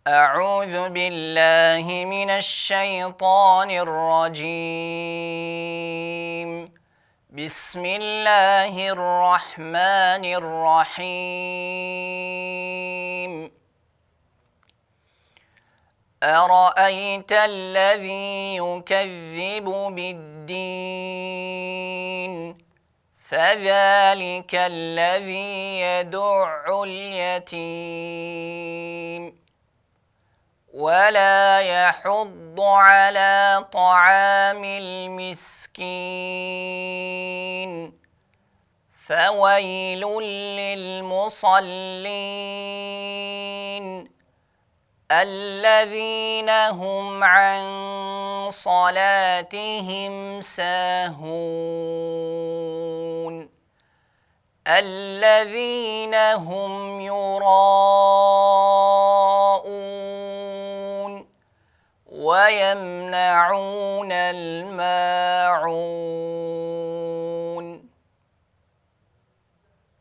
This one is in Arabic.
أعوذ بالله من الشيطان الرجيم. بسم الله الرحمن الرحيم. أرأيت الذي يكذب بالدين فذلك الذي يدع اليتيم ولا يحض على طعام المسكين فويل للمصلين الذين هم عن صلاتهم ساهون الذين هم يراءون ويمنعون الماعون